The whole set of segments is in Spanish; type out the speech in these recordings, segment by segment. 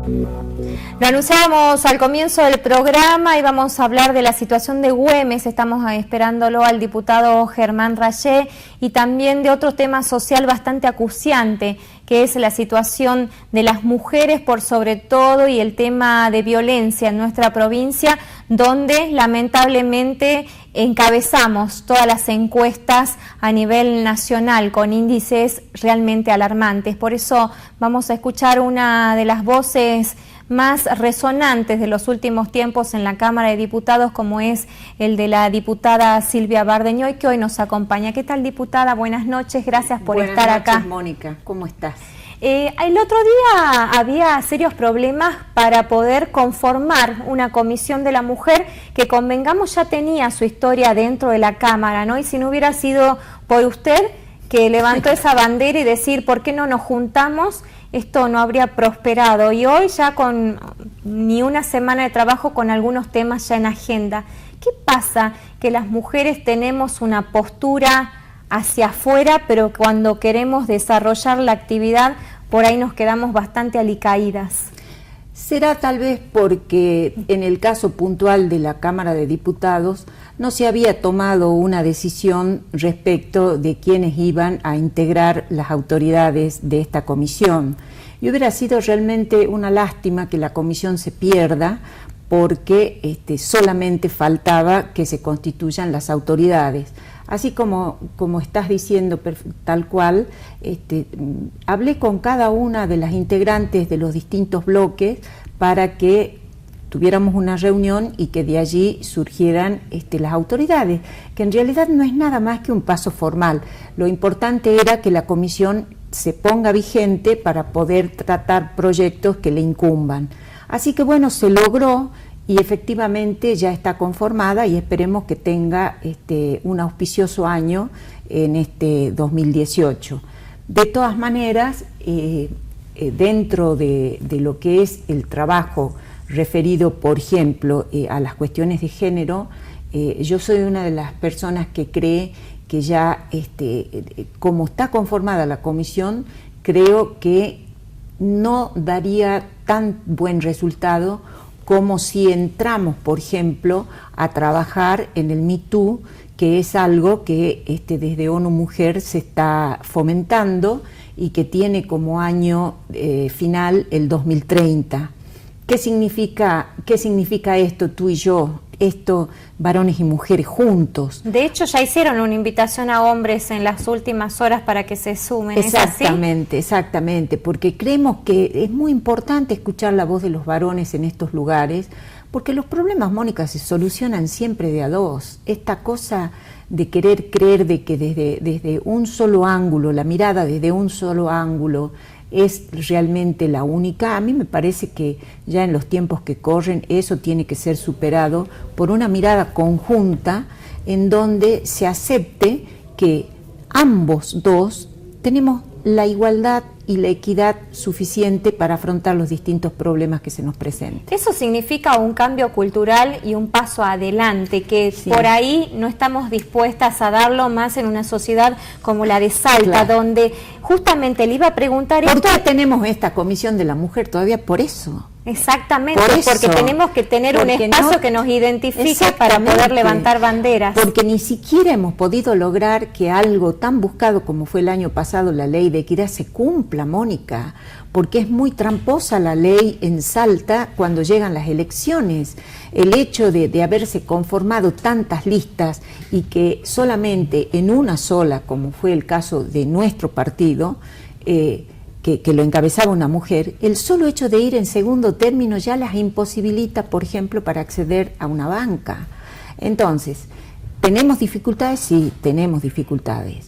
Lo anunciábamos al comienzo del programa y vamos a hablar de la situación de Güemes. Estamos esperándolo al diputado Germán Rayé y también de otro tema social bastante acuciante, que es la situación de las mujeres por sobre todo y el tema de violencia en nuestra provincia, donde lamentablemente encabezamos todas las encuestas a nivel nacional con índices realmente alarmantes. Por eso vamos a escuchar una de las voces más resonantes de los últimos tiempos en la Cámara de Diputados, como es el de la diputada Silvia Bardeñoy, que hoy nos acompaña. ¿Qué tal, diputada? Buenas noches, gracias por estar acá. Buenas noches, Mónica, ¿cómo estás? El otro día había serios problemas para poder conformar una comisión de la mujer que, convengamos, ya tenía su historia dentro de la Cámara, ¿no? Y si no hubiera sido por usted que levantó esa bandera y decir, ¿por qué no nos juntamos?, esto no habría prosperado. Y hoy ya con ni una semana de trabajo, con algunos temas ya en agenda. ¿Qué pasa? Que las mujeres tenemos una postura hacia afuera, pero cuando queremos desarrollar la actividad, por ahí nos quedamos bastante alicaídas. Será tal vez porque en el caso puntual de la Cámara de Diputados no se había tomado una decisión respecto de quiénes iban a integrar las autoridades de esta comisión. Y hubiera sido realmente una lástima que la comisión se pierda, porque solamente faltaba que se constituyan las autoridades. Así como estás diciendo tal cual, hablé con cada una de las integrantes de los distintos bloques para que tuviéramos una reunión y que de allí surgieran las autoridades, que en realidad no es nada más que un paso formal. Lo importante era que la comisión se ponga vigente para poder tratar proyectos que le incumban. Así que bueno, se logró y efectivamente ya está conformada y esperemos que tenga un auspicioso año en este 2018. De todas maneras, dentro de lo que es el trabajo referido, por ejemplo, a las cuestiones de género, yo soy una de las personas que cree que ya, como está conformada la comisión, creo que no daría tan buen resultado como si entramos, por ejemplo, a trabajar en el Me Too, que es algo que desde ONU Mujer se está fomentando y que tiene como año final el 2030. ¿Qué significa esto, tú y yo? Esto, varones y mujeres juntos. De hecho, ya hicieron una invitación a hombres en las últimas horas para que se sumen. Exactamente, exactamente, porque creemos que es muy importante escuchar la voz de los varones en estos lugares, porque los problemas, Mónica, se solucionan siempre de a dos. Esta cosa de querer creer de que desde un solo ángulo, la mirada desde un solo ángulo es realmente la única. A mí me parece que ya en los tiempos que corren eso tiene que ser superado por una mirada conjunta en donde se acepte que ambos dos tenemos la igualdad y la equidad suficiente para afrontar los distintos problemas que se nos presentan. Eso significa un cambio cultural y un paso adelante, que sí, por ahí no estamos dispuestas a darlo más en una sociedad como la de Salta, claro, donde justamente le iba a preguntar ¿por qué tenemos esta comisión de la mujer todavía? Por eso. Exactamente, porque tenemos que tener un espacio que nos identifique para poder levantar banderas. Porque ni siquiera hemos podido lograr que algo tan buscado como fue el año pasado, la ley de equidad, se cumpla, Mónica, porque es muy tramposa la ley en Salta cuando llegan las elecciones. El hecho de haberse conformado tantas listas y que solamente en una sola, como fue el caso de nuestro partido, que lo encabezaba una mujer, el solo hecho de ir en segundo término ya las imposibilita, por ejemplo, para acceder a una banca. Entonces, ¿tenemos dificultades? Sí, tenemos dificultades.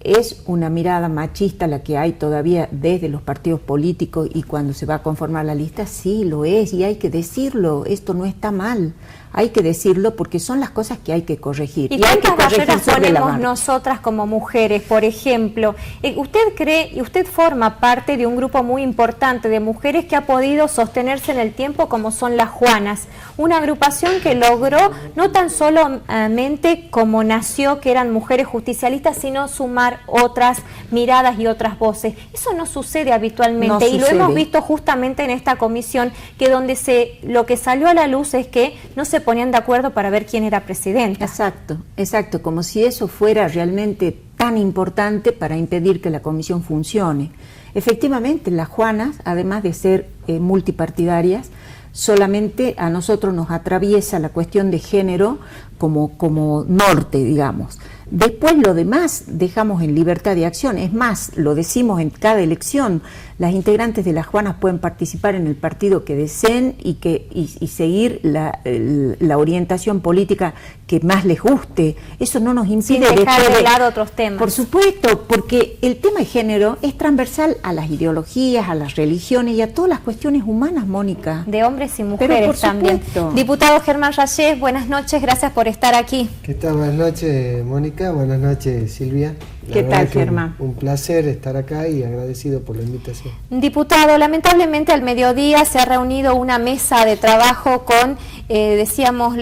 ¿Es una mirada machista la que hay todavía desde los partidos políticos y cuando se va a conformar la lista? Sí, lo es, y hay que decirlo, esto no está mal. Hay que decirlo porque son las cosas que hay que corregir. ¿Y cuántas barreras ponemos nosotras como mujeres? Por ejemplo, usted cree y usted forma parte de un grupo muy importante de mujeres que ha podido sostenerse en el tiempo, como son las Juanas, una agrupación que logró no tan solamente como nació, que eran mujeres justicialistas, sino sumar sumar otras miradas y otras voces. Eso no sucede habitualmente y lo hemos visto justamente en esta comisión, que donde lo que salió a la luz es que no se ponían de acuerdo para ver quién era presidenta. Exacto, exacto, como si eso fuera realmente tan importante para impedir que la comisión funcione. Efectivamente, las Juanas, además de ser multipartidarias, solamente a nosotros nos atraviesa la cuestión de género como norte, digamos. Después lo demás dejamos en libertad de acción, es más, lo decimos en cada elección, las integrantes de las Juanas pueden participar en el partido que deseen y seguir la orientación política que más les guste. Eso no nos impide dejar de lado otros temas. Por supuesto, porque el tema de género es transversal a las ideologías, a las religiones y a todas las cuestiones humanas, Mónica. De hombres y mujeres también. Diputado Germán Rayés, buenas noches, gracias por estar aquí. ¿Qué tal? Buenas noches, Mónica. Buenas noches, Silvia. ¿Qué tal, Germán? Un placer estar acá y agradecido por la invitación. Diputado, lamentablemente al mediodía se ha reunido una mesa de trabajo con, decíamos,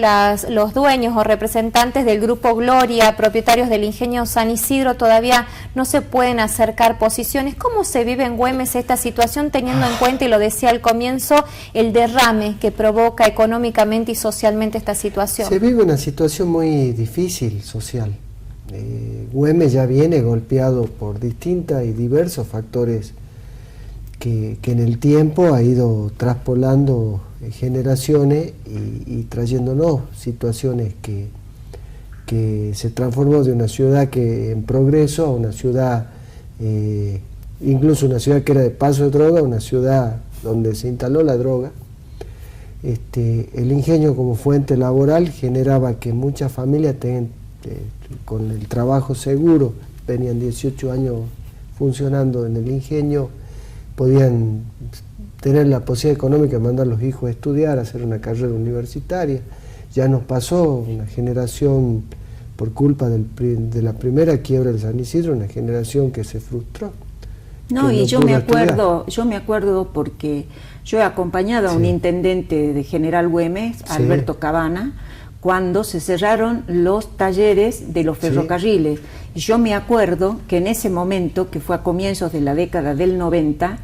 los dueños o representantes del Grupo Gloria, propietarios del Ingenio San Isidro. Todavía no se pueden acercar posiciones. ¿Cómo se vive en Güemes esta situación, teniendo en cuenta, y lo decía al comienzo, el derrame que provoca económicamente y socialmente esta situación? Se vive una situación muy difícil social. Güemes ya viene golpeado por distintos y diversos factores que en el tiempo ha ido traspolando generaciones y trayéndonos situaciones que se transformó de una ciudad que en progreso a una ciudad, incluso una ciudad que era de paso de droga, una ciudad donde se instaló la droga. El ingenio como fuente laboral generaba que muchas familias con el trabajo seguro, venían 18 años funcionando en el ingenio, podían tener la posibilidad económica de mandar a los hijos a estudiar, a hacer una carrera universitaria. Ya nos pasó una generación, por culpa de la primera quiebra del San Isidro, una generación que se frustró. No, y yo me acuerdo porque yo he acompañado a un intendente de General Güemes, Alberto Cabana, cuando se cerraron los talleres de los ferrocarriles. Y yo me acuerdo que en ese momento, que fue a comienzos de la década del 90,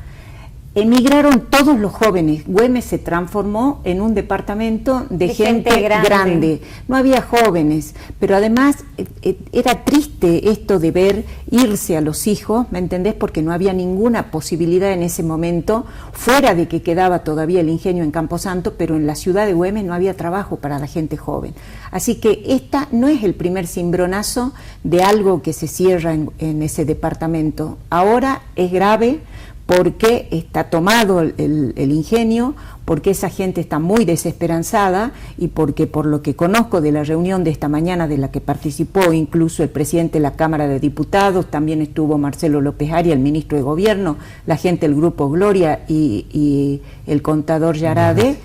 emigraron todos los jóvenes. Güemes se transformó en un departamento de gente grande. No había jóvenes, pero además era triste esto de ver irse a los hijos, ¿me entendés? Porque no había ninguna posibilidad en ese momento, fuera de que quedaba todavía el ingenio en Camposanto, pero en la ciudad de Güemes no había trabajo para la gente joven. Así que esta no es el primer cimbronazo de algo que se cierra en ese departamento. Ahora es grave, porque está tomado el ingenio, porque esa gente está muy desesperanzada y porque, por lo que conozco de la reunión de esta mañana de la que participó incluso el presidente de la Cámara de Diputados, también estuvo Marcelo López Arias, el ministro de Gobierno, la gente del Grupo Gloria y el contador Yarade,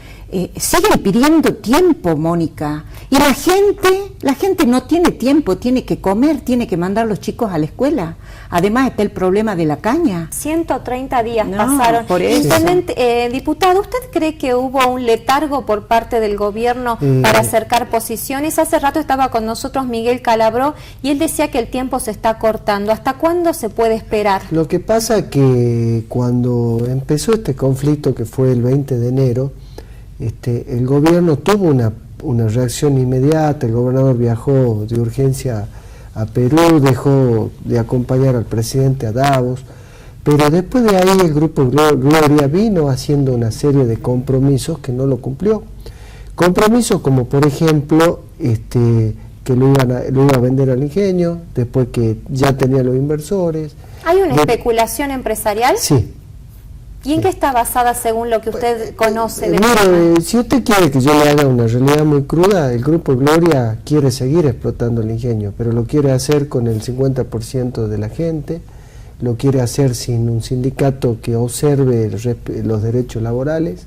siguen pidiendo tiempo, Mónica, y la gente no tiene tiempo, tiene que comer, tiene que mandar a los chicos a la escuela. Además está el problema de la caña. 130 días pasaron. Por eso. Diputado, ¿usted cree que hubo un letargo por parte del gobierno para acercar posiciones? Hace rato estaba con nosotros Miguel Calabró y él decía que el tiempo se está cortando. ¿Hasta cuándo se puede esperar? Lo que pasa es que cuando empezó este conflicto, que fue el 20 de enero, el gobierno tuvo una reacción inmediata. El gobernador viajó de urgencia a Perú, dejó de acompañar al presidente a Davos, pero después de ahí el Grupo Gloria vino haciendo una serie de compromisos que no lo cumplió. Compromisos como, por ejemplo, que lo iba a vender al ingenio, después que ya tenía los inversores. ¿Hay una especulación empresarial? Sí. ¿Y en qué está basada según lo que usted conoce? Mire, si usted quiere que yo le haga una realidad muy cruda, el Grupo Gloria quiere seguir explotando el ingenio, pero lo quiere hacer con el 50% de la gente, lo quiere hacer sin un sindicato que observe los derechos laborales,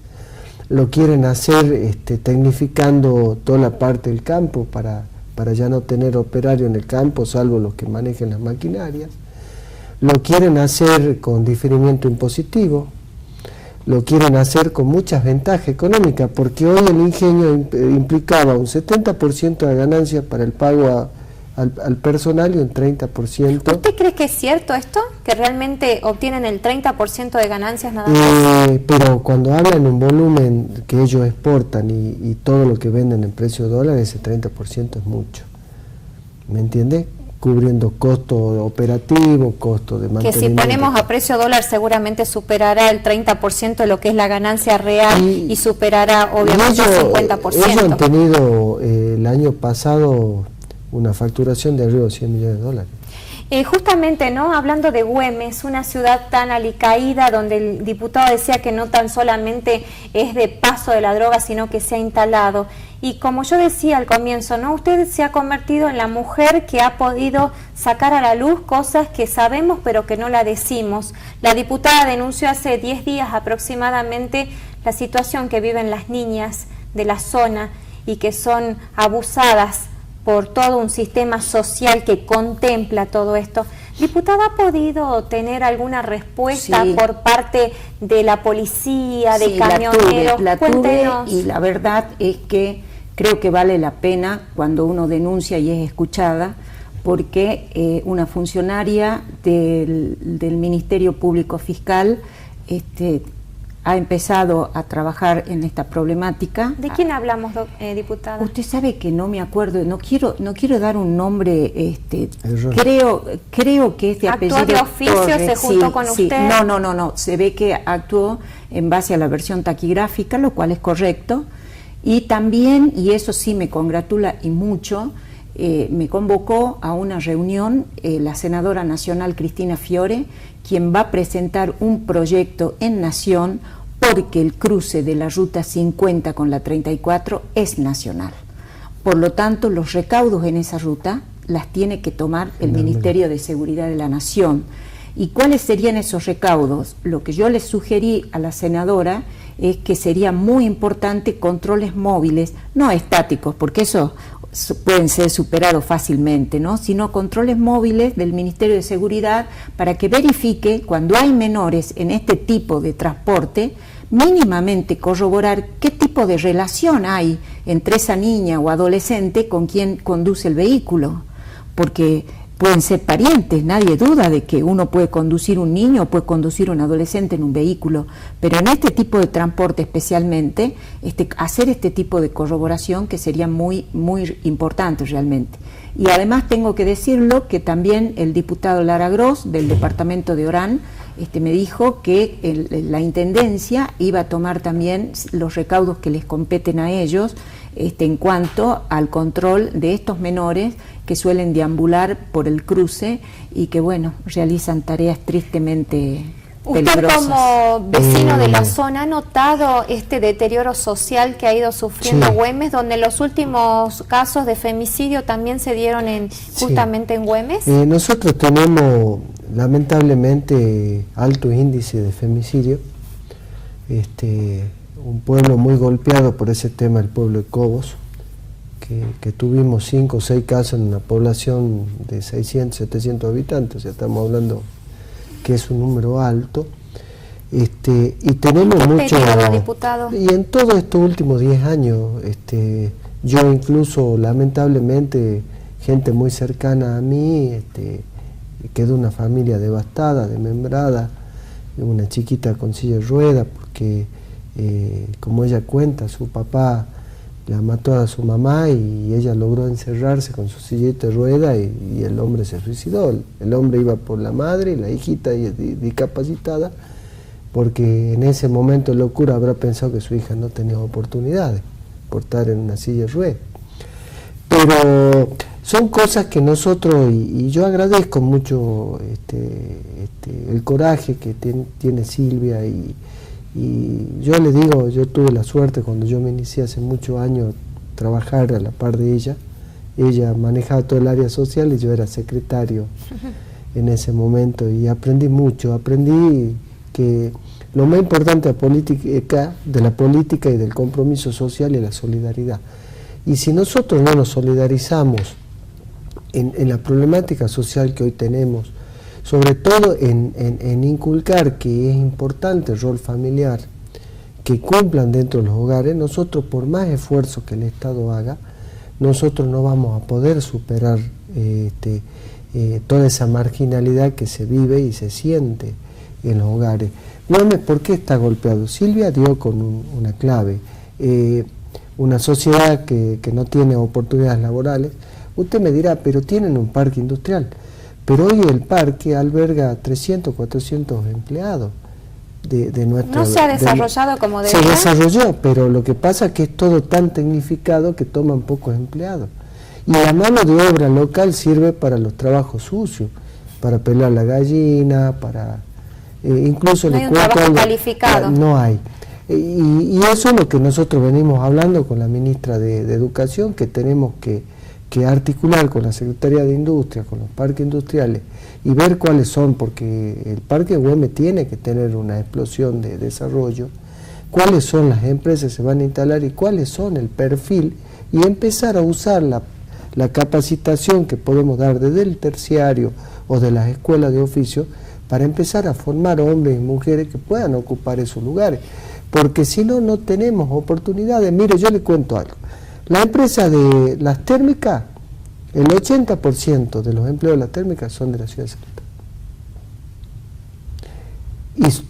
lo quieren hacer tecnificando toda la parte del campo para ya no tener operario en el campo, salvo los que manejen las maquinarias, lo quieren hacer con diferimiento impositivo, lo quieren hacer con muchas ventajas económicas, porque hoy el ingenio implicaba un 70% de ganancia para el pago al personal y un 30%. ¿Usted cree que es cierto esto? ¿Que realmente obtienen el 30% de ganancias nada más? Pero cuando hablan en un volumen que ellos exportan y todo lo que venden en precio de dólar, ese 30% es mucho. ¿Me entiende? Cubriendo costos operativos, costos de mantenimiento. Que si ponemos a precio dólar seguramente superará el 30% de lo que es la ganancia real y superará obviamente el 50%. Ellos han tenido el año pasado una facturación de arriba de 100 millones de dólares. Justamente, ¿no? Hablando de Güemes, una ciudad tan alicaída, donde el diputado decía que no tan solamente es de paso de la droga, sino que se ha instalado. Y como yo decía al comienzo, ¿no? Usted se ha convertido en la mujer que ha podido sacar a la luz cosas que sabemos pero que no la decimos. La diputada denunció hace 10 días aproximadamente la situación que viven las niñas de la zona y que son abusadas por todo un sistema social que contempla todo esto. Diputada, ¿ha podido tener alguna respuesta por parte de la policía, de camioneros? La tuve y la verdad es que creo que vale la pena cuando uno denuncia y es escuchada, porque una funcionaria del Ministerio Público Fiscal ha empezado a trabajar en esta problemática. ¿De quién hablamos, diputada? Usted sabe que no me acuerdo, no quiero dar un nombre, creo que este apellido ¿Actuó de oficio, Torres, se juntó con usted? No, se ve que actuó en base a la versión taquigráfica, lo cual es correcto, y también, y eso sí me congratula y mucho, me convocó a una reunión la senadora nacional Cristina Fiore, quien va a presentar un proyecto en Nación, porque el cruce de la Ruta 50 con la 34 es nacional. Por lo tanto, los recaudos en esa ruta las tiene que tomar el Ministerio de Seguridad de la Nación. ¿Y cuáles serían esos recaudos? Lo que yo le sugerí a la senadora es que sería muy importante controles móviles, no estáticos, porque eso pueden ser superados fácilmente, ¿no? Sino controles móviles del Ministerio de Seguridad para que verifique cuando hay menores en este tipo de transporte, mínimamente corroborar qué tipo de relación hay entre esa niña o adolescente con quien conduce el vehículo, porque pueden ser parientes, nadie duda de que uno puede conducir un niño o puede conducir un adolescente en un vehículo, pero en este tipo de transporte especialmente, hacer este tipo de corroboración que sería muy, muy importante realmente. Y además tengo que decirlo que también el diputado Lara Gross del departamento de Orán me dijo que la Intendencia iba a tomar también los recaudos que les competen a ellos en cuanto al control de estos menores que suelen deambular por el cruce y que, bueno, realizan tareas tristemente peligrosas. ¿Usted como vecino de la zona ha notado este deterioro social que ha ido sufriendo Güemes, donde los últimos casos de femicidio también se dieron justamente en Güemes? Nosotros tenemos lamentablemente alto índice de femicidio, un pueblo muy golpeado por ese tema, el pueblo de Cobos, que tuvimos 5 o 6 casos en una población de 600, 700 habitantes, o sea, estamos hablando que es un número alto, y tenemos mucho, diputado? Y en todos estos últimos 10 años, yo incluso lamentablemente, gente muy cercana a mí, quedó una familia devastada, desmembrada, una chiquita con silla de ruedas, porque como ella cuenta, su papá la mató a su mamá y ella logró encerrarse con su silleta de ruedas y el hombre se suicidó. El hombre iba por la madre y la hijita discapacitada, porque en ese momento de locura habrá pensado que su hija no tenía oportunidades por estar en una silla de ruedas. Pero son cosas que nosotros, y yo agradezco mucho el coraje que tiene Silvia, y yo le digo, yo tuve la suerte cuando yo me inicié hace muchos años trabajar a la par de ella. Ella manejaba todo el área social y yo era secretario en ese momento, y aprendí mucho, aprendí que lo más importante de la política y del compromiso social es la solidaridad. Y si nosotros no nos solidarizamos en la problemática social que hoy tenemos, sobre todo en inculcar que es importante el rol familiar, que cumplan dentro de los hogares, nosotros por más esfuerzo que el Estado haga, nosotros no vamos a poder superar toda esa marginalidad que se vive y se siente en los hogares. Güemes, ¿por qué está golpeado? Silvia dio con una clave. Una sociedad que no tiene oportunidades laborales. Usted me dirá, pero tienen un parque industrial. Pero hoy el parque alberga 300, 400 empleados de nuestra... ¿No se ha desarrollado como debería? Se desarrolló, pero lo que pasa es que es todo tan tecnificado que toman pocos empleados. Y la mano de obra local sirve para los trabajos sucios, para pelar la gallina, para... incluso no hay un trabajo calificado. No hay. Y eso es lo que nosotros venimos hablando con la ministra de Educación, que tenemos que articular con la Secretaría de Industria, con los parques industriales, y ver cuáles son, porque el Parque Güemes tiene que tener una explosión de desarrollo, cuáles son las empresas que se van a instalar y cuáles son el perfil, y empezar a usar la capacitación que podemos dar desde el terciario o de las escuelas de oficio, para empezar a formar hombres y mujeres que puedan ocupar esos lugares, porque si no, no tenemos oportunidades. Mire, yo le cuento algo. La empresa de las térmicas, el 80% de los empleos de las térmicas son de la ciudad de Salta.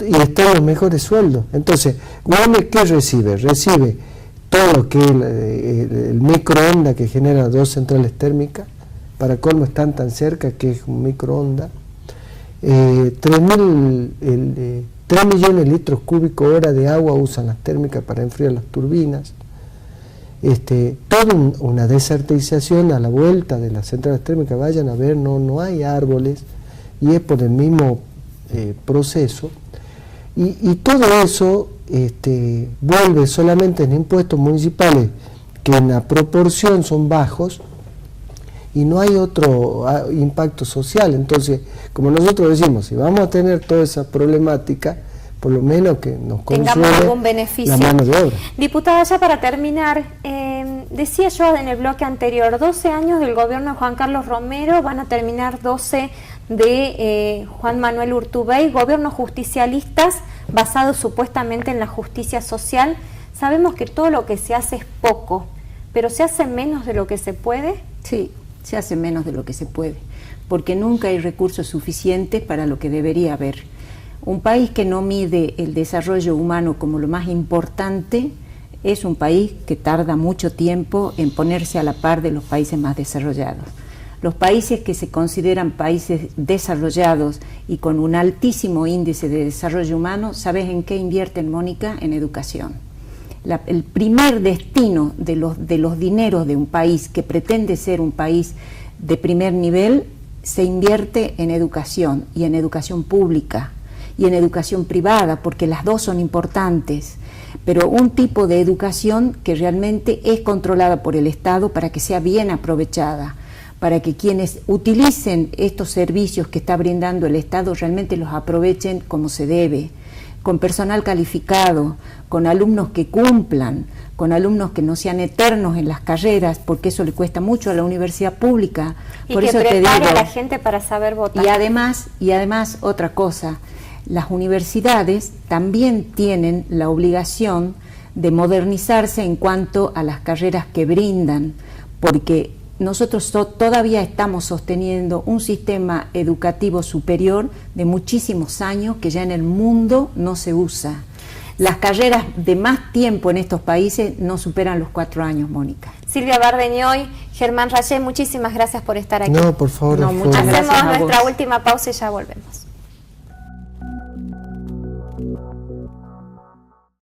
Y están los mejores sueldos. Entonces, Güemes, ¿qué recibe? Recibe todo lo que es el microondas que genera 2 centrales térmicas, para colmo están tan cerca que es un microondas, 3 millones de litros cúbicos hora de agua usan las térmicas para enfriar las turbinas, toda una desertización a la vuelta de las centrales térmicas. Vayan a ver, no hay árboles, y es por el mismo proceso, y todo eso vuelve solamente en impuestos municipales que en la proporción son bajos, y no hay otro impacto social. Entonces, como nosotros decimos, si vamos a tener toda esa problemática, por lo menos que nos tengamos algún beneficio. La mano de obra. Diputada, ya para terminar, decía yo en el bloque anterior, 12 años del gobierno de Juan Carlos Romero, van a terminar 12 de Juan Manuel Urtubey, gobiernos justicialistas basados supuestamente en la justicia social. Sabemos que todo lo que se hace es poco, pero ¿se hace menos de lo que se puede? Sí, se hace menos de lo que se puede, porque nunca hay recursos suficientes para lo que debería haber. Un país que no mide el desarrollo humano como lo más importante es un país que tarda mucho tiempo en ponerse a la par de los países más desarrollados. Los países que se consideran países desarrollados y con un altísimo índice de desarrollo humano, ¿sabes en qué invierten, Mónica? En educación. El primer destino de los dineros de un país que pretende ser un país de primer nivel se invierte en educación, y en educación pública y en educación privada, porque las dos son importantes, pero un tipo de educación que realmente es controlada por el Estado para que sea bien aprovechada, para que quienes utilicen estos servicios que está brindando el Estado realmente los aprovechen como se debe, con personal calificado, con alumnos que cumplan, con alumnos que no sean eternos en las carreras, porque eso le cuesta mucho a la universidad pública. Y por que eso prepare te digo, a la gente para saber votar. Y además otra cosa, las universidades también tienen la obligación de modernizarse en cuanto a las carreras que brindan, porque nosotros todavía estamos sosteniendo un sistema educativo superior de muchísimos años que ya en el mundo no se usa. Las carreras de más tiempo en estos países no superan los 4 años, Mónica. Silvia Bardeñoy, Germán Rayé, muchísimas gracias por estar aquí. No, por favor. No, muchas gracias. Hacemos nuestra última pausa y ya volvemos.